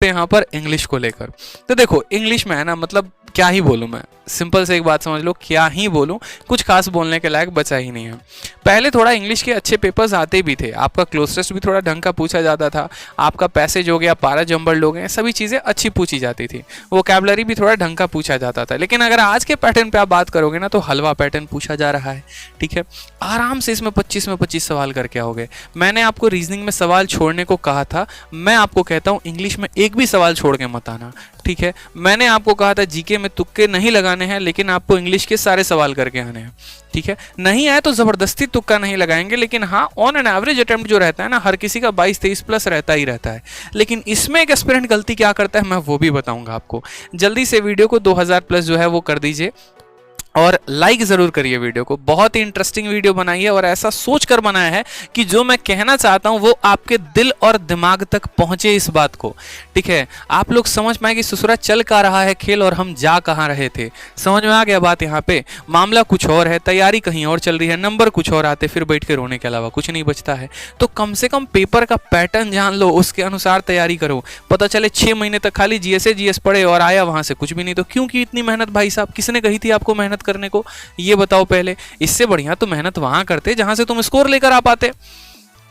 यहाँ पर इंग्लिश को लेकर। तो देखो इंग्लिश में है ना, मतलब क्या ही बोलूँ मैं, सिंपल से एक बात समझ लो, क्या ही बोलूँ, कुछ खास बोलने के लायक बचा ही नहीं है। पहले थोड़ा इंग्लिश के अच्छे पेपर्स आते भी थे, आपका क्लोज टेस्ट भी थोड़ा ढंग का पूछा जाता था, आपका पैसेज हो गया, पारा जंबल्ड हो गए, सभी चीज़ें अच्छी पूछी जाती थी, वोकैबुलरी भी थोड़ा ढंग का पूछा जाता था। लेकिन अगर आज के पैटर्न पे आप बात करोगे ना, तो हलवा पैटर्न पूछा जा रहा है। ठीक है, आराम से इसमें 25 में 25 सवाल करके आओगे। मैंने आपको रीजनिंग में सवाल छोड़ने को कहा था, मैं आपको कहता हूँ इंग्लिश में एक भी सवाल छोड़ के मत आना। ठीक है, मैंने आपको कहा था जीके में तुक्के नहीं लगाने हैं, लेकिन आपको इंग्लिश के सारे सवाल करके आने हैं। ठीक है, नहीं आए तो जबरदस्ती तुक्का नहीं लगाएंगे, लेकिन हाँ ऑन एन एवरेज अटेम्प्ट जो रहता है ना, हर किसी का 22-23 प्लस रहता ही रहता है। लेकिन इसमें एक एस्पिरेंट गलती क्या करता है, मैं वो भी बताऊंगा आपको। जल्दी से वीडियो को 2000 प्लस जो है वो कर दीजिए और लाइक जरूर करिए वीडियो को। बहुत ही इंटरेस्टिंग वीडियो बनाई है और ऐसा सोच कर बनाया है कि जो मैं कहना चाहता हूं वो आपके दिल और दिमाग तक पहुंचे इस बात को। ठीक है, आप लोग समझ पाए कि ससुरा चल का रहा है खेल और हम जा कहां रहे थे। समझ में आ गया बात? यहाँ पे मामला कुछ और है, तैयारी कहीं और चल रही है, नंबर कुछ और आते, फिर बैठ के रोने के अलावा कुछ नहीं बचता है। तो कम से कम पेपर का पैटर्न जान लो, उसके अनुसार तैयारी करो। पता चले 6 महीने तक खाली जीएस पढ़े और आया वहां से कुछ भी नहीं, तो क्यों की इतनी मेहनत भाई साहब? किसने कही थी आपको मेहनत करने को, ये बताओ पहले। इससे बढ़िया तो मेहनत वहां करते जहां से तुम स्कोर लेकर आ पाते,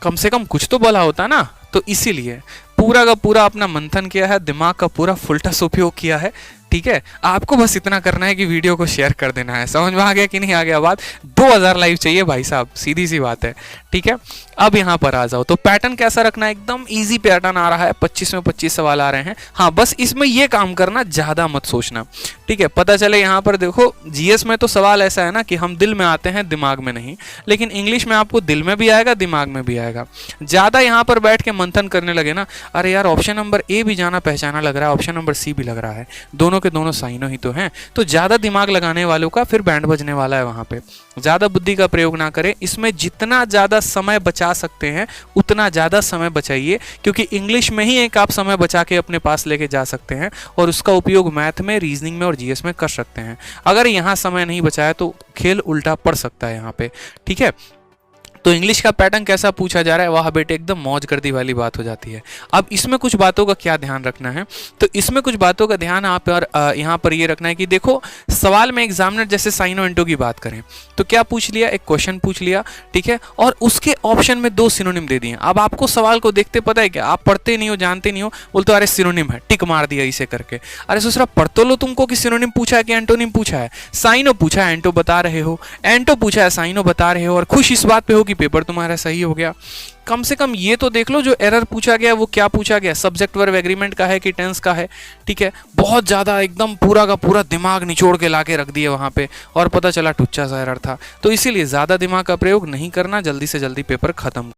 कम से कम कुछ तो बोला होता ना। तो इसीलिए पूरा का पूरा अपना मंथन किया है, दिमाग का पूरा फुलटस उपयोग किया है। ठीक है, आपको बस इतना करना है कि वीडियो को शेयर कर देना है। समझ में आ गया कि नहीं आ गया बात? 2000 लाइव चाहिए भाई साहब, सीधी सी बात है। ठीक है, अब यहाँ पर आ जाओ। तो पैटर्न कैसा रखना है? एकदम इजी पैटर्न आ रहा है, 25 में 25 सवाल आ रहे हैं। हाँ, बस इसमें ये काम करना, ज्यादा मत सोचना। ठीक है, पता चले यहाँ पर देखो जीएस में तो सवाल ऐसा है ना कि हम दिल में आते हैं, दिमाग में नहीं। लेकिन इंग्लिश में आपको दिल में भी आएगा, दिमाग में भी आएगा। ज्यादा यहाँ पर बैठ के मंथन करने लगे ना, अरे यार ऑप्शन नंबर ए भी जाना पहचाना लग रहा है, ऑप्शन नंबर सी भी लग रहा है, दोनों के दोनों साइनों ही तो हैं। तो ज्यादा दिमाग लगाने वालों का फिर बैंड बजने वाला है वहां पे। ज्यादा बुद्धि का प्रयोग ना करें, इसमें जितना ज्यादा समय बचा सकते हैं उतना ज्यादा समय बचाइए, क्योंकि इंग्लिश में ही एक आप समय बचा के अपने पास लेके जा सकते हैं और उसका उपयोग मैथ में, रीजनिंग में और जीएस में कर सकते हैं। अगर यहां समय नहीं बचाया तो खेल उल्टा पड़ सकता है यहाँ पे। ठीक है, तो इंग्लिश का पैटर्न कैसा पूछा जा रहा है, वाह बेटे एकदम मौज गर्दी वाली बात हो जाती है। अब इसमें कुछ बातों का क्या ध्यान रखना है? तो इसमें कुछ बातों का ध्यान आप यहाँ पर ये रखना है कि देखो सवाल में एग्जामिनर जैसे साइनो एंटो की बात करें तो क्या पूछ लिया, एक क्वेश्चन पूछ लिया, ठीक है, और उसके ऑप्शन में 2 सिनोनिम दे दिए। अब आपको सवाल को देखते पता है क्या, आप पढ़ते नहीं हो, जानते नहीं हो, बोलते अरे सिनोनिम है, टिक मार दिया इसे करके। अरे दूसरा पढ़ तो लो तुमको कि सिनोनिम पूछा है कि एंटोनिम पूछा है। साइनो पूछा है, एंटो बता रहे हो, एंटो पूछा है, साइनो बता रहे हो, और खुश इस बात पे हो कि पेपर तुम्हारा सही हो गया। कम से कम ये तो देख लो जो एरर पूछा गया वो क्या पूछा गया, सब्जेक्ट वर्ब एग्रीमेंट का है कि टेंस का है। ठीक है, बहुत ज्यादा एकदम पूरा का पूरा दिमाग निचोड़ के लाके रख दिया वहां पे और पता चला टुच्चा सा एरर था। तो इसीलिए ज्यादा दिमाग का प्रयोग नहीं करना, जल्दी से जल्दी पेपर खत्म।